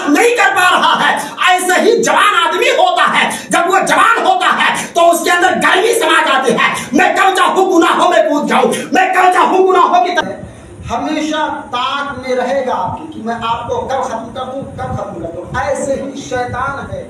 बात नहीं कर पा रहा है। ऐसे ही जवान आदमी होता है, जब वो जवान होता है तो उसके अंदर गर्मी समा जाती है। मैं कब चाहूं गुनाहों में कूद जाऊं, मैं कब चाहूं गुनाहों की तरफ। हमेशा ताक में रहेगा आपकी कि मैं आपको कब खत्म कर दूं, कब खत्म कर दूं। ऐसे ही शैतान है,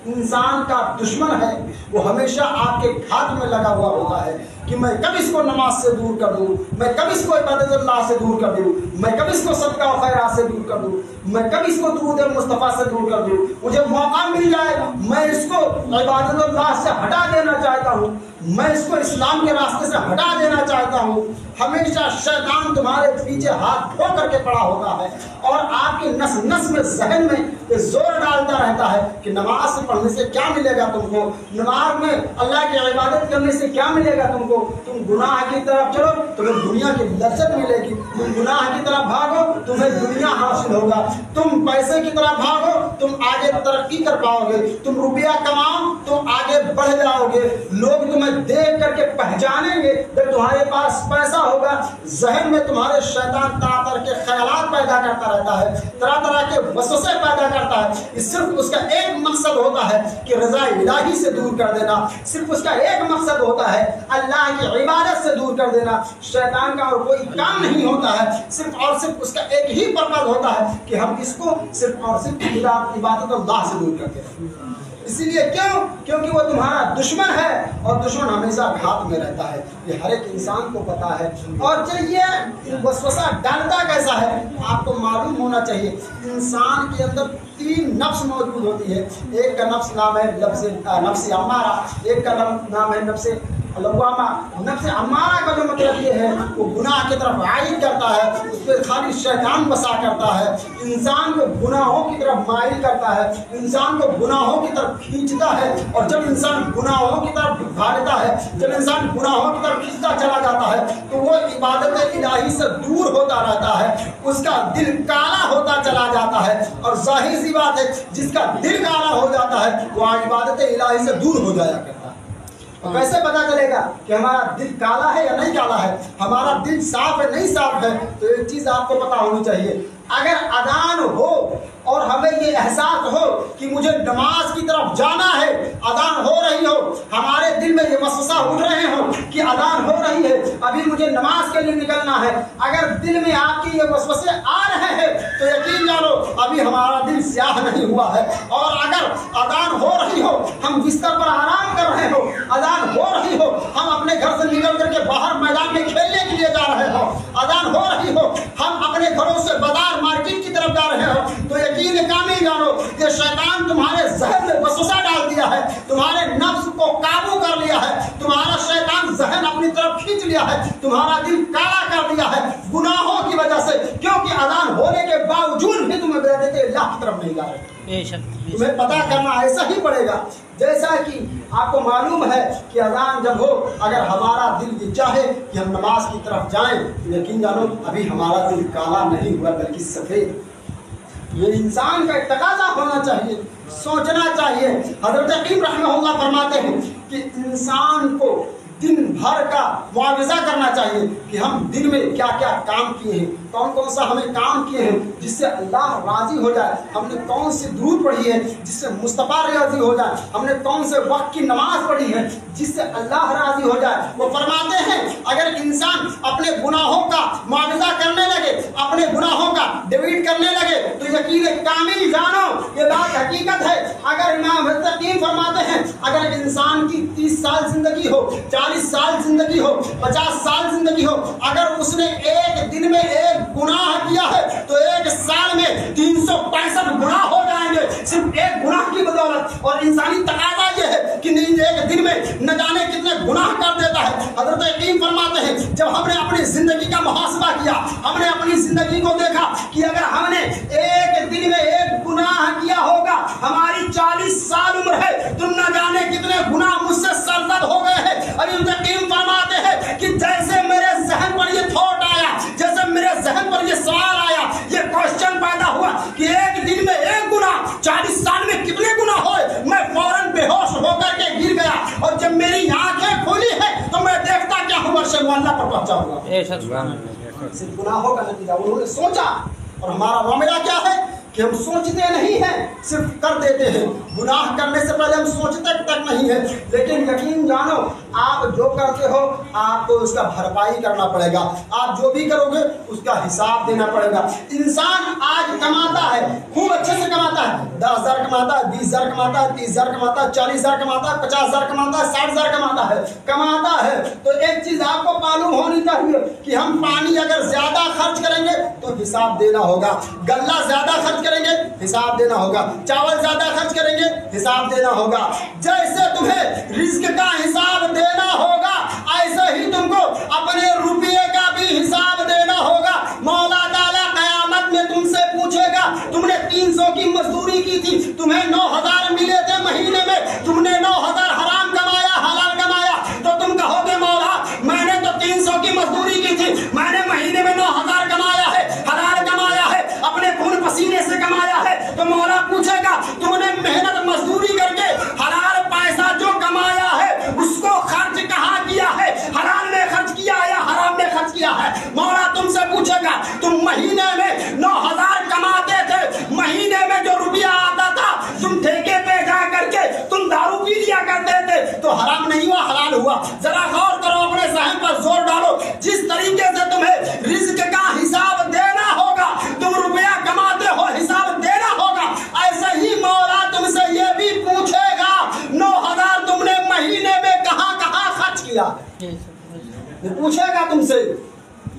इंसान का दुश्मन है, वो हमेशा आपके घात में लगा हुआ होता है कि मैं कब इसको नमाज से दूर कर दूं, मैं कब इसको इबादतुल्लाह से दूर कर दूं, मैं कब इसको सदका व खैरात से दूर कर दूं, मैं कब इसको दुरूद मुस्तफा से दूर कर दूं। मुझे मौका मिल जाए मैं इसको इबादतुल्लाह से हटा देना चाहता हूं, मैं इसको इस्लाम के रास्ते से हटा देना चाहता हूं। हमेशा शैतान तुम्हारे पीछे हाथ धो करके पड़ा होता है और आपकी नस नस में, जहन में जोर डालता रहता है कि नमाज से पढ़ने से क्या मिलेगा तुमको, नमाज में अल्लाह की इबादत करने से क्या मिलेगा तुमको, तुम गुनाह की तरफ चलो तुम्हें दुनिया की लज्जत मिलेगी, तुम गुनाह की तरफ भागो तुम्हें दुनिया हासिल होगा, तुम पैसे की तरफ भागो तुम आगे तरक्की कर पाओगे, तुम रुपया कमाओ तुम आगे बढ़ जाओगे, लोग तुम्हें देख करके पहचानेंगे जब तुम्हारे पास पैसा होगा। जहन में तुम्हारे शैतान तरह तरह के ख्यालात पैदा करता रहता है, तरह तरह के वसवसे पैदा करता है। सिर्फ उसका एक मकसद होता है कि रज़ा इलाही से दूर कर देना, सिर्फ उसका एक मकसद होता है अल्लाह की इबादत से दूर कर देना। शैतान का और कोई काम नहीं होता है, सिर्फ और सिर्फ उसका एक ही पर्पज होता है कि हम इसको सिर्फ और सिर्फ इबादत अल्लाह से दूर करते हैं। इसीलिए क्यों? क्योंकि वो तुम्हारा दुश्मन है और दुश्मन हमेशा घात में रहता है, ये हर एक इंसान को पता है। और जब ये वसवसा डालता कैसा है आपको मालूम होना चाहिए। इंसान के अंदर 3 नफ्स मौजूद होती है। एक का नफ्स नाम है नफ्स अम्मारा, एक का नाम है नफ्स लवामा। नफ्स अम्मारा का जो मतलब ये है वो गुनाह की तरफ आइल करता है, उस पर खाली शैतान बसा करता है, इंसान को गुनाहों की तरफ माइल करता है, इंसान को गुनाहों की तरफ खींचता है। और जब इंसान गुनाहों की तरफ भागता है, जब इंसान गुनाहों की तरफ खींचता चला जाता है तो वो इबादत इलाही से दूर होता रहता है, उसका दिल काला होता चला जाता है। और जाहिर सी बात है जिसका दिल काला हो जाता है वो इबादत इलाही से दूर हो जाया करता है। कैसे पता चलेगा कि हमारा दिल काला है या नहीं काला है, हमारा दिल साफ है नहीं साफ है? तो एक चीज आपको पता होनी चाहिए, अगर अजान हो और हमें ये एहसास हो कि मुझे नमाज की तरफ जाना है, अजान हो रही हो, हमारे दिल में ये वसवसा उठ रहे हो कि अजान हो रही है, अभी मुझे नमाज के लिए निकलना है, अगर दिल में आपके ये वसवसे आ रहे हैं तो यकीन जानो अभी हमारा दिल स्याह नहीं हुआ है। और अगर अजान हो रही हो, हम बिस्तर पर आराम कर रहे हो, अजान हो रही हो, हम अपने घर से निकल करके बाहर मैदान में खेलने के लिए जा रहे हो, अजान हो रही हो, हम अपने घरों से बाजार मार्केट की तरफ जा रहे हो, तो यकीन कामिल जानो कि शैतान तुम्हारे जहन में वसवसा डाल दिया है, तुम्हारे नफ्स को काबू कर लिया है, तुम्हारा शैतान जहन अपनी तरफ खींच लिया है, तुम्हारा दिल काला कर दिया है गुनाहों की वजह से, क्योंकि अजान होने के बावजूद भी तुम्हें बेदते अल्लाह की तरफ नहीं जा रहे। तुम्हें पता करना ऐसा ही पड़ेगा जैसा कि आपको मालूम है कि अजान जब हो, अगर हमारा दिल ये चाहे कि हम नमाज की तरफ जाएं, यकीन जानो अभी हमारा दिल काला नहीं हुआ बल्कि सफेद। ये इंसान का एक तकाजा होना चाहिए, सोचना चाहिए। हजरत हकीम रहमतुल्लाह फरमाते हैं कि इंसान को दिन भर का मुआवजा करना चाहिए कि हम दिन में क्या क्या काम किए हैं, कौन कौन सा हमें काम किए हैं जिससे अल्लाह राजी हो जाए, हमने कौन सी दुरूद पढ़ी है जिससे मुस्तफा राजी हो जाए, हमने कौन से वक्त की नमाज पढ़ी है जिससे अल्लाह राजी हो जाए। वो फरमाते हैं अगर इंसान अपने गुनाहों का मुआवजा करने लगे, अपने गुनाहों का डिलीट करने लगे तो यकीन कामिल जानो ये बात हकीकत है। अगर इमाम हकीम फरमाते हैं अगर इंसान की 30 साल जिंदगी हो, 40 साल जिंदगी हो, 50 साल जिंदगी हो, अगर उसने एक दिन में एक गुनाह किया है तो एक साल में 365 गुनाह हो जाएंगे सिर्फ एक गुनाह की बदौलत। और इंसानी तकाजा ये है कि नहीं एक दिन में न जाने कितने गुनाह कर देता है। हजरत हकीम फरमाते हैं जब हमने अपनी जिंदगी का मुहासबा किया, हमने अपनी जिंदगी को देखा कि अगर हमने एक दिन में एक गुनाह किया होगा, हमारी 40 साल उम्र है, तुम न जाने कितने गुनाह मुझसे सरजद हो गए हैं। हकीम फरमाते हैं कि जैसे मेरे जहन पर ये थॉट आया, जैसे मेरे जहन पर ये सवाल आया, ये क्वेश्चन पैदा हुआ कि एक दिन में एक गुनाह 40 साल में कितने गुनाह होए, मैं फौरन बेहोश होकर के गिर गया और जब मेरी आंखें खुली है तो मैं देखता क्या हूँ वर्ष अल्लाह पर पहुंचा हुआ। सिर्फ गुनाहों का नतीजा उन्होंने सोचा। और हमारा मामला क्या है कि हम सोचते नहीं हैं, सिर्फ कर देते हैं। गुनाह करने से पहले हम सोचते तक नहीं है, लेकिन यकीन जानो आप जो करते हो आपको उसका भरपाई करना पड़ेगा। आप जो भी करोगे उसका हिसाब देना पड़ेगा। इंसान आज कमाता है, खूब अच्छे से कमाता है, 10,000 कमाता है, 20,000 कमाता है, 30,000 कमाता है, 40,000 कमाता है, 50,000 कमाता है, 60,000 कमाता है। तो एक चीज आपको मालूम होनी चाहिए कि हम पानी अगर ज्यादा खर्च करेंगे तो हिसाब देना होगा, गल्ला ज्यादा खर्च करेंगे हिसाब देना होगा, चावल ज्यादा खर्च करेंगे हिसाब देना होगा। जैसे तुम्हें रिस्क का हिसाब देना होगा, ऐसे ही तुमको अपने रुपये का भी हिसाब देना होगा। मौला ताला कयामत में तुमसे पूछेगा, तुमने 300 की मजदूरी की थी, तुम्हें 9,000 मिले थे महीने में, तुमने 9,000 हराम कमाया हलाल कमाया, तो तुम कहोगे मौला मैंने तो 300 की मजदूरी की थी, मैंने महीने में 9,000 कमाया है, हलाल कमाया है, अपने खून पसीने से कमाया है। तो मौला पूछेगा तुमने मेहनत मजदूरी करके हलाल पैसा जो कमाया है उसको खर्च कहाँ किया है, हलाल में खर्च किया या हराम में खर्च किया है? मौला तुमसे पूछेगा तुम महीने में 9,000 कमाते थे, महीने में जो रुपया आता था तुम ठेके पे जा करके तुम दारू पी लिया करते थे, तो हराम नहीं हुआ हलाल हुआ? जरा गौर करो, अपने ज़हन पर जोर डालो। जिस तरीके से तुम्हें रिज्क का हिसाब देना होगा, तुम रुपया कमाते हो हिसाब देना होगा, ऐसे ही मौला तुमसे ये भी पूछेगा 9,000 तुमने महीने में कहाँ कहाँ खर्च किया, पूछेगा तुमसे।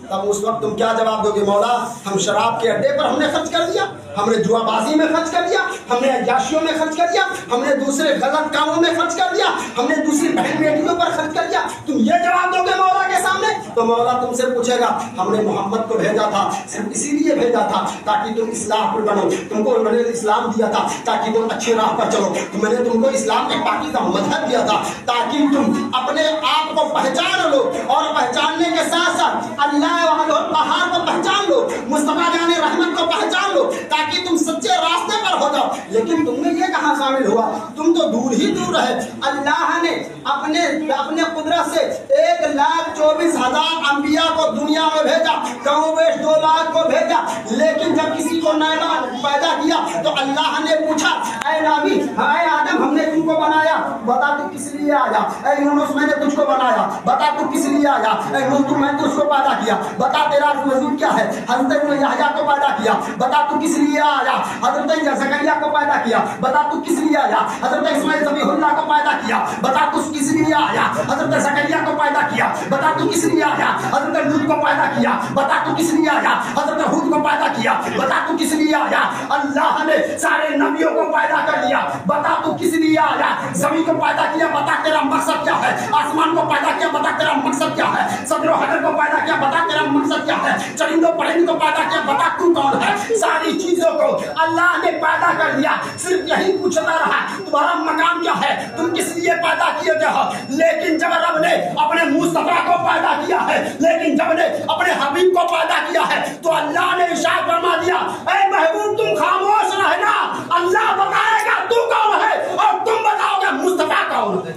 तब उस वक्त तुम क्या जवाब दोगे? मौला हम शराब के अड्डे पर हमने खर्च कर दिया, हमने जुआबाजी में खर्च कर दिया, हमने अय्याशियों में खर्च कर दिया, हमने दूसरे गलत कामों में खर्च कर दिया, हमने दूसरी बहन बेटियों पर खर्च कर दिया। तुम ये जवाब दोगे मौला के सामने? तो मौला तुमसे पूछेगा हमने मोहम्मद को भेजा था सिर्फ इसीलिए भेजा था ताकि तुम इस्लाम पर बनो, तुमको मैंने इस्लाम दिया था ताकि तुम अच्छे राह पर चलो, मैंने तुमको इस्लाम के पाकीज़ा मजहब दिया था ताकि तुम अपने आप को पहचान लो, और पहचानने के साथ साथ अल्लाह पहाड़ को पहचान लो, मुस्तफा जाने रहमत को पहचान लो, ताकि तुम सच्चे रास्ते पर हो जाओ। लेकिन तुमने ये कहाँ शामिल हुआ? तुम तो दूर ही दूर रहे। अल्लाह ने अपने कुदरत से 1,24,000 अंबिया को दुनिया में भेजा, कमोबेश 2 लाख को भेजा, लेकिन जब किसी को नया पैदा किया तो अल्लाह ने पूछा ऐ नबी, ऐ आदम हमने तुमको बनाया, बता तू किस लिए आया? ऐ यूनुस मैंने तुझको बनाया, बता तू किस लिए आया? ऐ नूह मैंने तुझको पैदा किया, बता तेरा वजूद क्या है? हजरत यहया को पैदा किया, बता तू किस लिए आया? हजरत ज़करिया को पैदा किया, बता तू किस लिए आया? हजरत इस्माइल ज़बीहुल्लाह को पैदा किया, बता तू किस लिए आया? हजरत ज़करिया को पैदा किया, बता तू किस लिए आया? हजरत लूत को पैदा किया, बता तू किस लिए आया? हजरत हूद को पैदा किया, बता तू किस लिए आया? अल्लाह ने सारे नबियों को पैदा कर दिया, बता तू किस लिए आया? ज़मीन को पैदा किया, बता तेरा मकसद क्या है? आसमान को पैदा किया, बता तेरा मकसद क्या है? सदर हजर को पैदा किया, बता तेरा मकसद क्या है? चरिंदों परिंदों को पैदा किया, बता तू कौन है? सारी चीजों को अल्लाह ने पैदा कर दिया, सिर्फ यही पूछता रहा तुम्हारा मकाम क्या है, तुम किस लिए पैदा किए गए हो। लेकिन जब रब ने अपने मुस्तफा को पैदा किया है, लेकिन जब ने अपने हबीब को पैदा किया है, तो अल्लाह ने इरशाद फरमा दिया ऐ महबूब तुम खामोश रहना, अल्लाह बताएगा तू कौन है और तुम बताओगे मुस्तफा कौन है।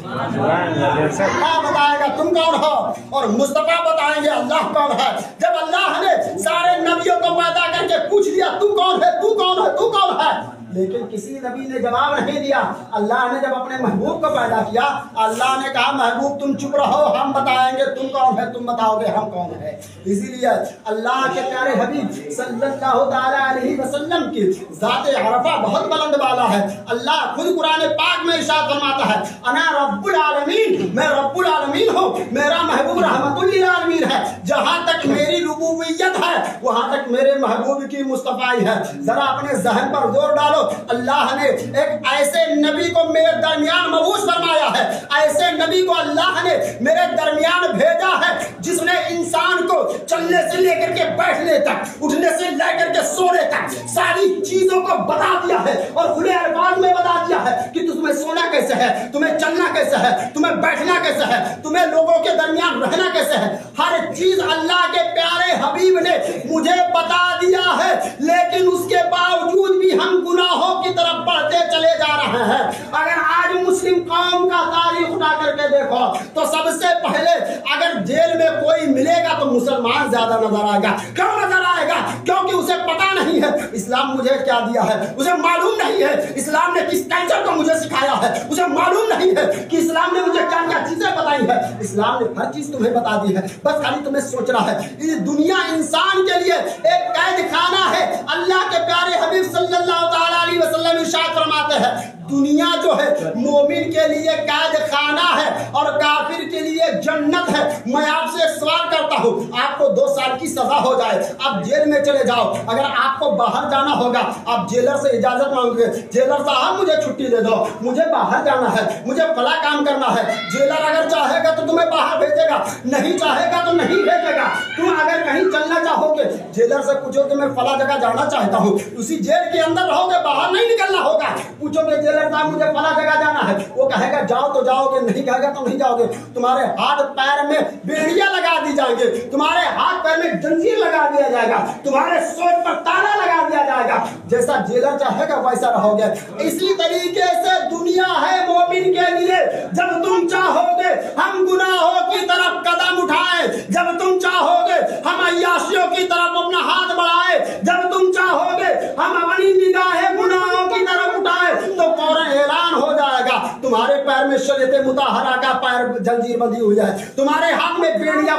अल्लाह बताएगा तुम कौन हो और मुस्तफा बताएंगे अल्लाह कौन है। जब अल्लाह ने सारे नबियों को पैदा करके पूछ लिया तू कौन है, तू कौन है, तू कौन है, लेकिन किसी नबी ने जवाब नहीं दिया। अल्लाह ने जब अपने महबूब को पैदा किया, अल्लाह ने कहा महबूब तुम चुप रहो, हम बताएंगे तुम कौन है, तुम बताओगे हम कौन है। इसीलिए अल्लाह के प्यारे हबीब सल्लल्लाहु ताला अलैहि वसल्लम की ज़ात अरफा बहुत बुलंद वाला है। अल्लाह खुद कुरान पाक में इरशाद फरमाता है अना रब्बुल आलमीन, मैं रब्बुल आलमीन हूँ, मेरा महबूब रहमतुल लिल आलमीन है। जहाँ तक मेरी रुबूबियत है वहाँ तक मेरे महबूब की मुस्तफाई है। जरा अपने जहन पर जोर डालो, अल्लाह ने एक ऐसे नबी को मेरे दरमियान मबूस फरमाया है, ऐसे नबी को अल्लाह ने मेरे दरमियान भेजा है जिसने इंसान को चलने से लेकर के बैठने तक, उठने से लेकर के सोने तक सारी चीजों को बता दिया है और खुले अल्फाज में बता दिया है कि तुम्हें सोना कैसे है, तुम्हें चलना कैसे है, तुम्हें बैठना कैसे है, तुम्हें लोगों के दरमियान रहना कैसे है। हर चीज अल्लाह के प्यारे हबीब ने मुझे बता दिया है, लेकिन उसके बावजूद भी हम गुनाहों की तरफ बढ़ते चले जा रहे हैं। अगर आज मुस्लिम कौम का तारीख उठा करके देखो तो सबसे पहले अगर जेल में कोई मिलेगा तो मुसलमान ज्यादा नजर आएगा। क्यों नजर आएगा? क्योंकि उसे पता नहीं नहीं है इस्लाम मुझे क्या दिया है, उसे मालूम नहीं है इस्लाम ने किस कल्चर को मुझे सिखाया है, उसे मालूम नहीं है कि इस्लाम ने मुझे क्या क्या चीजें बताई है। इस्लाम ने हर चीज तुम्हें बता दी है, बस खाली तुम्हें सोचना है। ये दुनिया इंसान के लिए एक कैद खाना है। अल्लाह के प्यारे हबीब सल्लल्लाहु ताला अलैहि वसल्लम इरशाद फरमाते हैं, दुनिया जो है मोमिन के लिए कैद खाना है और काफिर के लिए जन्नत है। मैं आपसे एक सवाल करता हूं, आपको 2 साल की सजा हो जाए, आप जेल में चले जाओ, अगर आपको बाहर जाना होगा आप जेलर से इजाजत मांगोगे, जेलर साहब मुझे छुट्टी दे दो, मुझे बाहर जाना है, मुझे फला काम करना है। जेलर अगर चाहेगा तो तुम्हें बाहर भेजेगा, नहीं चाहेगा तो नहीं भेजेगा। तुम अगर कहीं चलना चाहोगे जेलर से पूछोगे मैं फला जगह जाना चाहता हूँ, उसी जेल के अंदर रहोगे, बाहर नहीं निकलना होगा। पूछोगे जेलर साहब मुझे फला जगह जाना है, वो कहेगा जाओ तो जाओगे, नहीं कहेगा तो नहीं जाओगे। तुम्हारे हाथ पैर में बेड़ियां लगा दी जाएंगे, तुम्हारे हाथ पैर में जंजीर लगा दिया जाएगा, तुम्हारे सोच पर ताला लगा दिया जाएगा। जैसा जेलर चाहेगा वैसा रहोगे। इसी तरीके से दुनिया है मोमिन के लिए। जब तुम चाहोगे हम गुनाहों की तरफ कदम उठाए, जब तुम चाहोगे हम अय्याशियों की तरफ अपना हाथ बढ़ाए, जब तुम चाहोगे हम अपनी निगाहें गुनाहों की तरफ उठाए, तो फौरन ऐलान हो जाएगा तुम्हारे पैर में शरीयत मुताहरा का पैर जंजीर बंधी हुई है, तुम्हारे हाथ में बेड़ियां